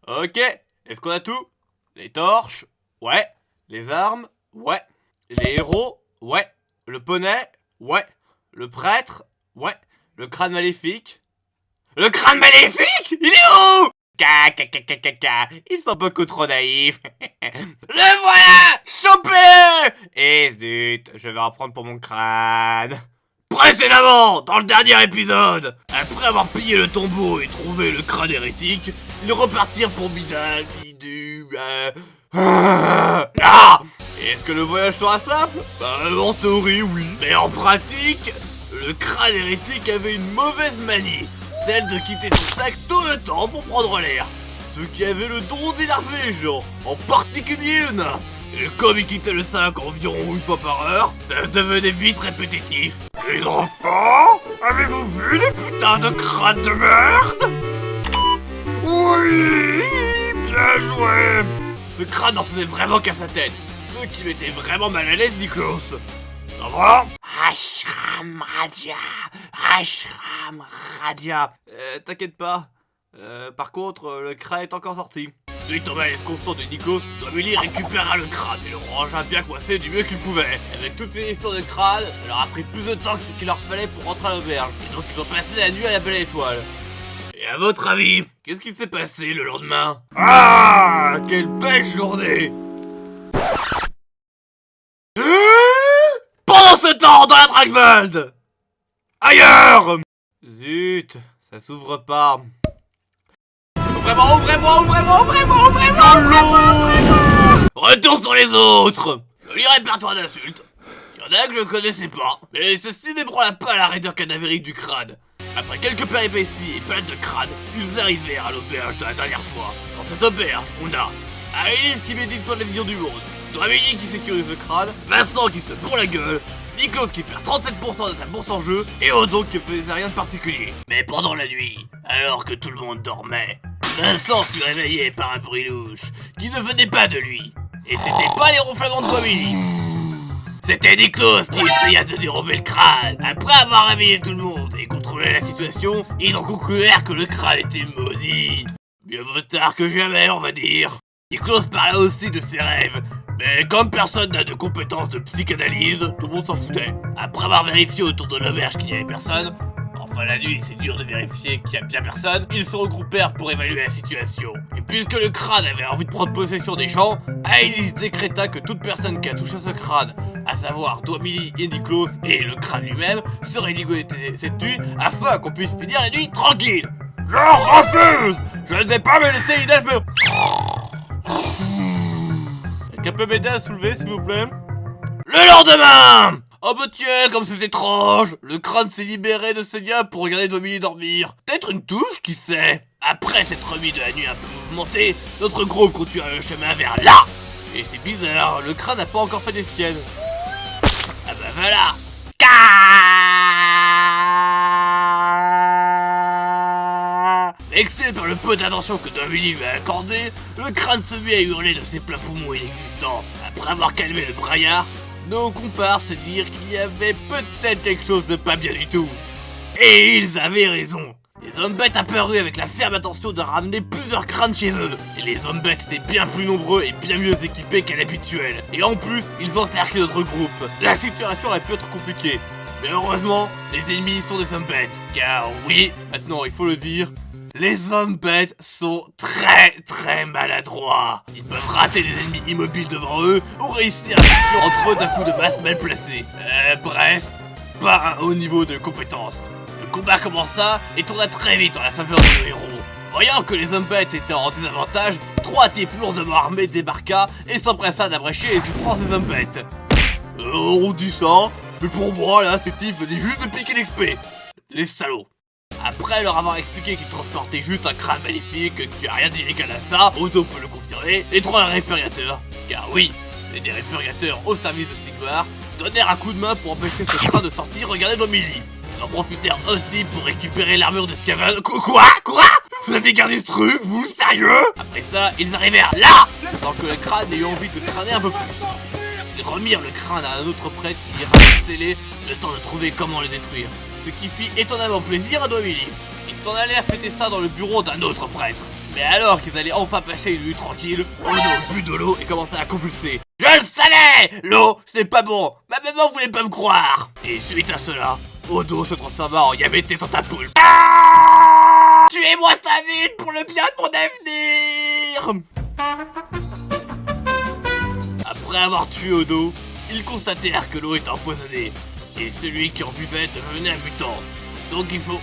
Ok, est-ce qu'on a tout? Les torches? Ouais. Les armes? Ouais. Les héros? Ouais. Le poney? Ouais. Le prêtre? Ouais. Le crâne maléfique? Le crâne maléfique? Il est où? Ils sont beaucoup trop naïfs. Le voilà! Chopé! Et zut, je vais en prendre pour mon crâne. Précédemment, dans le dernier épisode, après avoir pillé le tombeau et trouvé le crâne hérétique, ils repartirent pour Bidal, là! Est-ce que le voyage sera simple? Bah, en théorie, oui. Mais en pratique, le crâne hérétique avait une mauvaise manie, celle de quitter son sac tout le temps pour prendre l'air. Ce qui avait le don d'énerver les gens, en particulier le nain. Et comme il quittait le sac environ une fois par heure, ça devenait vite répétitif. Les enfants, avez-vous vu les putains de crânes de merde? Oui, bien joué. Ce crâne n'en faisait vraiment qu'à sa tête, ce qui mettait vraiment mal à l'aise Nikos. Ça va? Ashram Radia, Ashram Radia. T'inquiète pas. Par contre, le crâne est encore sorti. Suite au malaise constant de Nikos, Domili récupéra le crâne et le rangea bien coincé du mieux qu'il pouvait. Avec toutes ces histoires de crâne, ça leur a pris plus de temps que ce qu'il leur fallait pour rentrer à l'auberge. Et donc ils ont passé la nuit à la Belle Étoile. Et à votre avis, qu'est-ce qui s'est passé le lendemain? Ah, quelle belle journée! Pendant ce temps, dans la Dragwald! Ailleurs! Zut, ça s'ouvre pas. Ouvrez-moi! Retour sur les autres! Joli répertoire d'insultes. Il y en a que je connaissais pas, mais ceci n'ébranla pas la raideur cadavérique du crâne. Après quelques péripéties et palettes de crâne, ils arrivèrent à l'auberge de la dernière fois. Dans cette auberge, on a Aélis qui médite sur la vision du monde, Domili qui sécurise le crâne, Vincent qui se bourre la gueule, Nikos qui perd 37% de sa bourse en jeu, et Odo qui faisait rien de particulier. Mais pendant la nuit, alors que tout le monde dormait, Vincent fut réveillé par un bruit louche qui ne venait pas de lui. Et c'était pas les ronflements de Domili. C'était Nikos qui essaya de dérober le crâne. Après avoir réveillé tout le monde et contrôlé la situation, ils ont conclué que le crâne était maudit. Mieux vaut tard que jamais, on va dire. Nikos parla aussi de ses rêves, mais comme personne n'a de compétences de psychanalyse, tout le monde s'en foutait. Après avoir vérifié autour de l'auberge qu'il n'y avait personne, enfin la nuit c'est dur de vérifier qu'il n'y a bien personne, ils se regroupèrent pour évaluer la situation. Et puisque le crâne avait envie de prendre possession des gens, Aélis décréta que toute personne qui a touché ce crâne, à savoir Domili et Nikos et le crâne lui-même, serait ligoté cette nuit afin qu'on puisse finir la nuit tranquille. Je refuse! Je ne vais pas me laisser ineffectué. Quelqu'un peut m'aider à soulever s'il vous plaît? Le lendemain! Oh bah tiens, comme c'est étrange! Le crâne s'est libéré de ses liens pour regarder Domili dormir. Peut-être une touche, qui sait? Après cette remise de la nuit un peu mouvementée, notre groupe continue le chemin vers là! Et c'est bizarre, le crâne n'a pas encore fait des siennes. Ah bah voilà! Vexé par le peu d'attention que Domili lui a accordé, le crâne se mit à hurler de ses pleins poumons inexistants. Après avoir calmé le braillard, nos comparses dirent qu'il y avait peut-être quelque chose de pas bien du tout. Et ils avaient raison. Les hommes bêtes apparurent avec la ferme intention de ramener plusieurs crânes chez eux. Et les hommes bêtes étaient bien plus nombreux et bien mieux équipés qu'à l'habituel. Et en plus, ils encerclaient notre groupe. La situation aurait pu être compliquée. Mais heureusement, les ennemis sont des hommes bêtes. Car oui, maintenant il faut le dire, les hommes bêtes sont très maladroits. Ils peuvent rater des ennemis immobiles devant eux ou réussir à s'enfuir entre eux d'un coup de masse mal placé. Bref, pas un haut niveau de compétence. Le combat commença et tourna très vite en la faveur de nos héros. Voyant que les hommes bêtes étaient en désavantage, 3 types lourdement armés débarqua et s'empressa d'abrécher les souffrances des hommes bêtes. On dit ça, mais pour moi là, ces types venaient juste de piquer l'XP. Les salauds. Après leur avoir expliqué qu'ils transportaient juste un crâne maléfique, qu'il n'y a rien d'illégal à ça, Odo peut le confirmer, les 3 répurgateurs, car oui, c'est des répurgateurs au service de Sigmar, donnèrent un coup de main pour empêcher ce crâne de sortir. Regardez Domili. Ils en profitèrent aussi pour récupérer l'armure de Scaven. Quoi? Vous avez gardé ce truc, vous? Sérieux? Après ça, ils arrivèrent là, sans que le crâne ait eu envie de crâner un peu plus. Ils remirent le crâne à un autre prêtre qui ira le sceller, le temps de trouver comment le détruire. Ce qui fit étonnamment plaisir à Domili. Ils s'en allèrent fêter ça dans le bureau d'un autre prêtre. Mais alors qu'ils allaient enfin passer une nuit tranquille, Odo but de l'eau et commença à convulser. Je le savais! L'eau, c'est pas bon! Ma maman voulait pas me croire! Et suite à cela, Odo se transforma en Yamete Tentapoule. Ah! Tuez-moi ça vite pour le bien de mon avenir! Après avoir tué Odo, ils constatèrent que l'eau était empoisonnée. Et celui qui en buvait devenait un mutant. Donc il faut...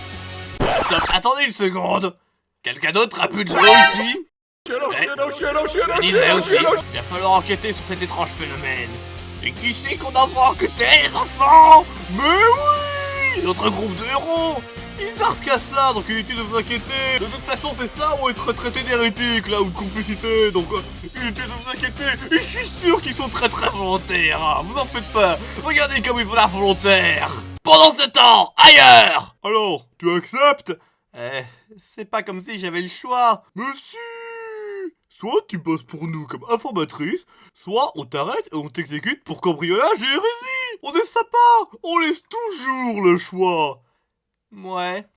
Stop, attendez une seconde! Quelqu'un d'autre a bu de l'eau ici? Ouais, je me disais aussi, il va falloir enquêter sur cet étrange phénomène. Et qui c'est qu'on en va enquêter, les enfants? Mais oui! Notre groupe de héros! Ils servent qu'à ça, donc inutile de vous inquiéter. De toute façon, c'est ça ou être traité d'hérétique, là, ou de complicité. Donc, inutile de vous inquiéter. Et je suis sûr qu'ils sont très volontaires, hein. Vous en faites pas. Regardez comme ils ont l'air volontaires. Pendant ce temps, ailleurs! Alors, tu acceptes? C'est pas comme si j'avais le choix. Mais si! Soit tu passes pour nous comme informatrice, soit on t'arrête et on t'exécute pour cambriolage et hérésie. On est sympa, on laisse toujours le choix. Ouais.